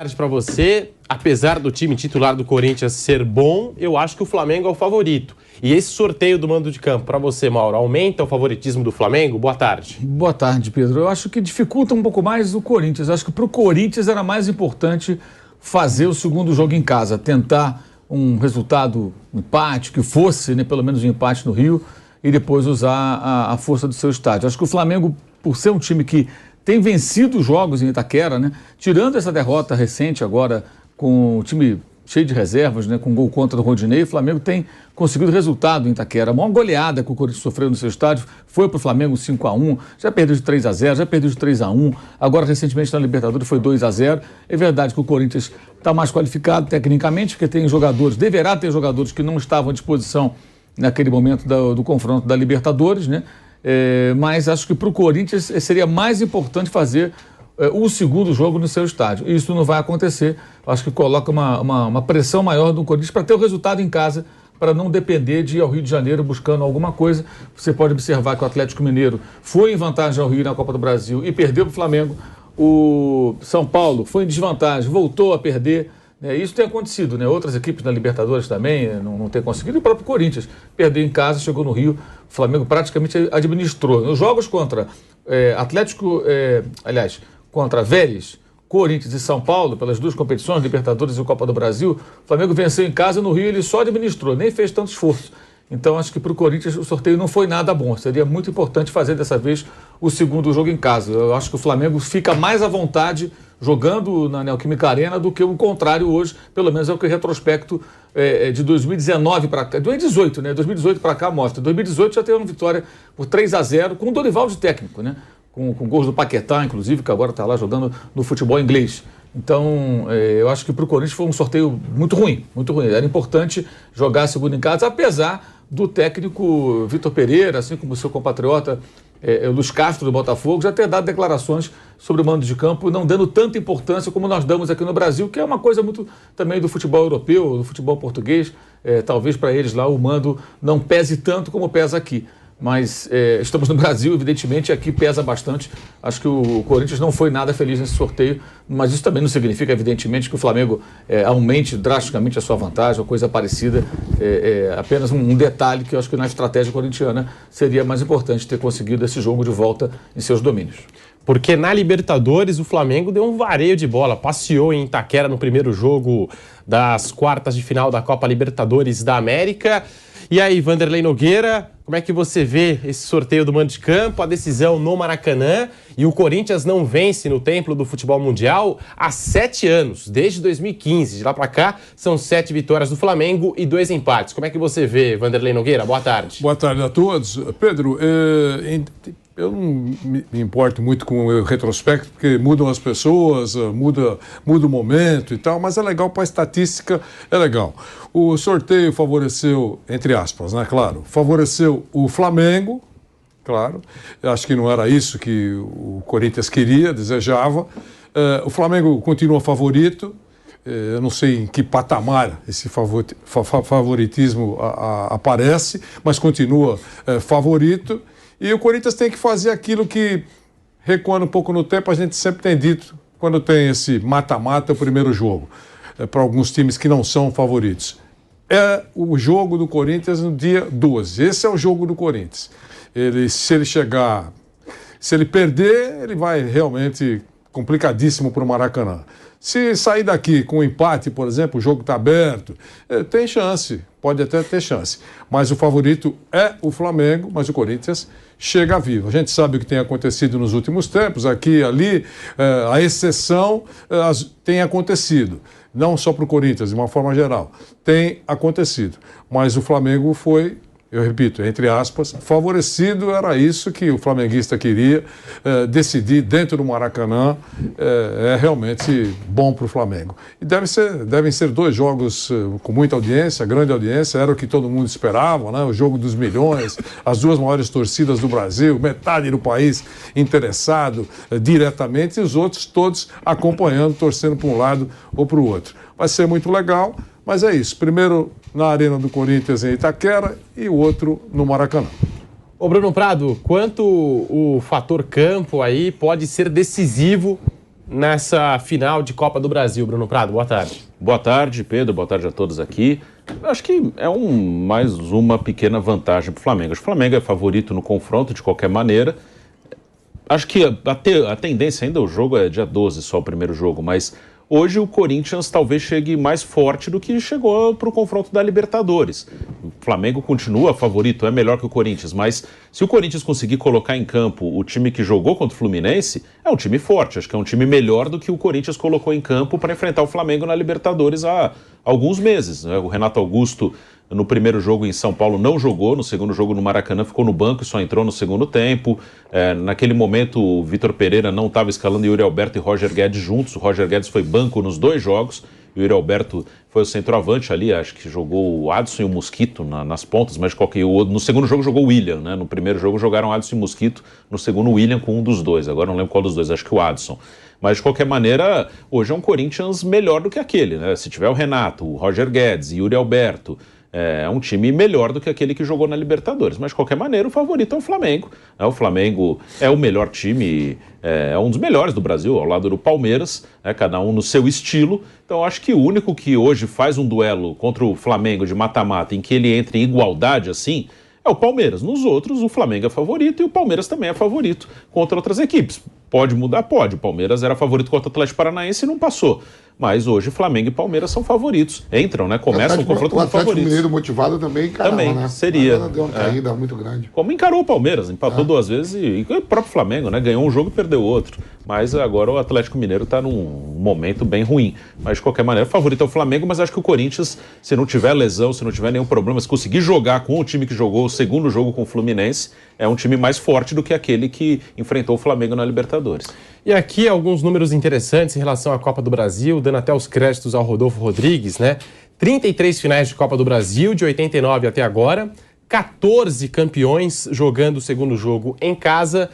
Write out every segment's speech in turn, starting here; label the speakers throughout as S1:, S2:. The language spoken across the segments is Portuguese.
S1: Tarde para você. Apesar do time titular do Corinthians ser bom, eu acho que o Flamengo é o favorito. E esse sorteio do mando de campo, para você, Mauro, aumenta o favoritismo do Flamengo? Boa tarde.
S2: Boa tarde, Pedro. Eu acho que dificulta um pouco mais o Corinthians. Eu acho que para o Corinthians era mais importante fazer o segundo jogo em casa, tentar um resultado, um empate, que fosse, né, pelo menos um empate no Rio, e depois usar a força do seu estádio. Acho que o Flamengo, por ser um time que tem vencido os jogos em Itaquera, né, tirando essa derrota recente agora com o time cheio de reservas, né, com gol contra do Rodinei, o Flamengo tem conseguido resultado em Itaquera. A maior goleada que o Corinthians sofreu no seu estádio foi para o Flamengo 5-1, já perdeu de 3-0, já perdeu de 3-1, agora recentemente na Libertadores foi 2-0. É verdade que o Corinthians está mais qualificado tecnicamente, porque tem jogadores, deverá ter jogadores que não estavam à disposição naquele momento do confronto da Libertadores, né? Mas acho que para o Corinthians seria mais importante fazer o segundo jogo no seu estádio. E isso não vai acontecer. Acho que coloca uma pressão maior no Corinthians para ter o resultado em casa, para não depender de ir ao Rio de Janeiro buscando alguma coisa. Você pode observar que o Atlético Mineiro foi em vantagem ao Rio na Copa do Brasil e perdeu para o Flamengo. O São Paulo foi em desvantagem, voltou a perder. Isso tem acontecido, né? Outras equipes na Libertadores também não têm conseguido. E o próprio Corinthians perdeu em casa, chegou no Rio, o Flamengo praticamente administrou. Nos jogos contra contra Vélez, Corinthians e São Paulo, pelas duas competições, Libertadores e Copa do Brasil, o Flamengo venceu em casa, no Rio ele só administrou, nem fez tanto esforço. Então acho que para o Corinthians o sorteio não foi nada bom. Seria muito importante fazer dessa vez o segundo jogo em casa. Eu acho que o Flamengo fica mais à vontade jogando na Neoquímica Arena do que o contrário hoje, pelo menos é o que o retrospecto de 2019 para cá, 2018, né? 2018 para cá mostra. 2018 já teve uma vitória por 3-0 com o Dorival de técnico, né? Com gols do Paquetá, inclusive, que agora está lá jogando no futebol inglês. Então, eu acho que para o Corinthians foi um sorteio muito ruim, muito ruim. Era importante jogar segundo em casa, apesar do técnico Vitor Pereira, assim como o seu compatriota Luiz Castro do Botafogo, já ter dado declarações sobre o mando de campo, não dando tanta importância como nós damos aqui no Brasil, que é uma coisa muito também do futebol europeu, do futebol português. Talvez para eles lá o mando não pese tanto como pesa aqui. Mas estamos no Brasil, evidentemente, aqui pesa bastante. Acho que o Corinthians não foi nada feliz nesse sorteio, mas isso também não significa, evidentemente, que o Flamengo aumente drasticamente a sua vantagem ou coisa parecida. Apenas um detalhe que eu acho que na estratégia corintiana seria mais importante ter conseguido esse jogo de volta em seus domínios.
S1: Porque na Libertadores o Flamengo deu um vareio de bola, passeou em Itaquera no primeiro jogo das quartas de final da Copa Libertadores da América. E aí, Vanderlei Nogueira, como é que você vê esse sorteio do mando de campo, a decisão no Maracanã, e o Corinthians não vence no Templo do Futebol Mundial há 7 anos, desde 2015. De lá para cá, são 7 vitórias do Flamengo e 2 empates. Como é que você vê, Vanderlei Nogueira? Boa tarde.
S3: Boa tarde a todos. Pedro, eu não me importo muito com o retrospecto, porque mudam as pessoas, muda o momento e tal, mas é legal para a estatística, é legal. O sorteio favoreceu, entre aspas, né, claro, favoreceu o Flamengo, claro, eu acho que não era isso que o Corinthians queria, desejava. O Flamengo continua favorito, eu não sei em que patamar esse favoritismo aparece, mas continua favorito. E o Corinthians tem que fazer aquilo que, recuando um pouco no tempo, a gente sempre tem dito quando tem esse mata-mata, o primeiro jogo, para alguns times que não são favoritos. É o jogo do Corinthians no dia 12. Esse é o jogo do Corinthians. Se ele perder, ele vai realmente complicadíssimo para o Maracanã. Se sair daqui com um empate, por exemplo, o jogo está aberto, tem chance, pode até ter chance. Mas o favorito é o Flamengo, mas o Corinthians chega vivo. A gente sabe o que tem acontecido nos últimos tempos, aqui e ali, a exceção tem acontecido. Não só para o Corinthians, de uma forma geral. Tem acontecido. Mas o Flamengo foi, eu repito, entre aspas, favorecido, era isso que o flamenguista queria, decidir dentro do Maracanã, é realmente bom para o Flamengo. E devem ser 2 jogos com muita audiência, grande audiência, era o que todo mundo esperava, né? O jogo dos milhões, as 2 maiores torcidas do Brasil, metade do país interessado diretamente e os outros todos acompanhando, torcendo para um lado ou para o outro. Vai ser muito legal, mas é isso. Primeiro na Arena do Corinthians em Itaquera e o outro no Maracanã.
S1: Ô Bruno Prado, quanto o fator campo aí pode ser decisivo nessa final de Copa do Brasil? Bruno Prado, boa tarde.
S4: Boa tarde, Pedro. Boa tarde a todos aqui. Acho que é mais uma pequena vantagem para o Flamengo. Acho que o Flamengo é favorito no confronto de qualquer maneira. Acho que a tendência ainda, o jogo é dia 12, só o primeiro jogo, mas hoje o Corinthians talvez chegue mais forte do que chegou para o confronto da Libertadores. O Flamengo continua favorito, é melhor que o Corinthians, mas se o Corinthians conseguir colocar em campo o time que jogou contra o Fluminense, é um time forte, acho que é um time melhor do que o Corinthians colocou em campo para enfrentar o Flamengo na Libertadores há alguns meses. O Renato Augusto, no primeiro jogo em São Paulo, não jogou, no segundo jogo no Maracanã ficou no banco e só entrou no segundo tempo. Naquele momento o Vitor Pereira não estava escalando Yuri Alberto e Roger Guedes juntos, o Roger Guedes foi banco nos 2 jogos, e o Yuri Alberto foi o centroavante ali, acho que jogou o Adson e o Mosquito nas pontas, mas no segundo jogo jogou o William, né? No primeiro jogo jogaram Adson e Mosquito, no segundo o William com um dos dois, agora não lembro qual dos dois, acho que o Adson. Mas, de qualquer maneira, hoje é um Corinthians melhor do que aquele, né? Se tiver o Renato, o Roger Guedes e Yuri Alberto, é um time melhor do que aquele que jogou na Libertadores. Mas, de qualquer maneira, o favorito é o Flamengo. O Flamengo é o melhor time, é um dos melhores do Brasil, ao lado do Palmeiras, cada um no seu estilo. Então, acho que o único que hoje faz um duelo contra o Flamengo de mata-mata em que ele entre em igualdade assim, é o Palmeiras. Nos outros, o Flamengo é favorito e o Palmeiras também é favorito contra outras equipes. Pode mudar? Pode. O Palmeiras era favorito contra o Atlético Paranaense e não passou. Mas hoje Flamengo e Palmeiras são favoritos. Entram, né? Começam o confronto como favoritos. O
S5: Atlético Mineiro motivado também encarava,
S4: também,
S5: né?
S4: seria.
S5: Deu uma caída muito grande.
S4: Como encarou o Palmeiras, empatou 2 vezes e o próprio Flamengo, né? Ganhou um jogo e perdeu outro. Mas agora o Atlético Mineiro está num momento bem ruim. Mas de qualquer maneira, o favorito é o Flamengo, mas acho que o Corinthians, se não tiver lesão, se não tiver nenhum problema, se conseguir jogar com o time que jogou o segundo jogo com o Fluminense, é um time mais forte do que aquele que enfrentou o Flamengo na Libertadores.
S1: E aqui alguns números interessantes em relação à Copa do Brasil, dando até os créditos ao Rodolfo Rodrigues, né? 33 finais de Copa do Brasil, de 89 até agora, 14 campeões jogando o segundo jogo em casa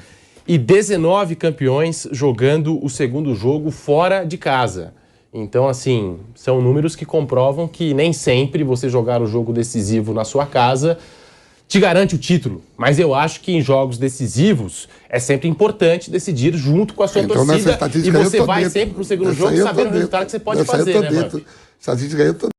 S1: e 19 campeões jogando o segundo jogo fora de casa. Então, assim, são números que comprovam que nem sempre você jogar o jogo decisivo na sua casa te garante o título, mas eu acho que em jogos decisivos é sempre importante decidir junto com a sua torcida e você vai sempre pro segundo jogo sabendo o resultado que você pode fazer, né, Mano?
S5: Estatística aí eu tô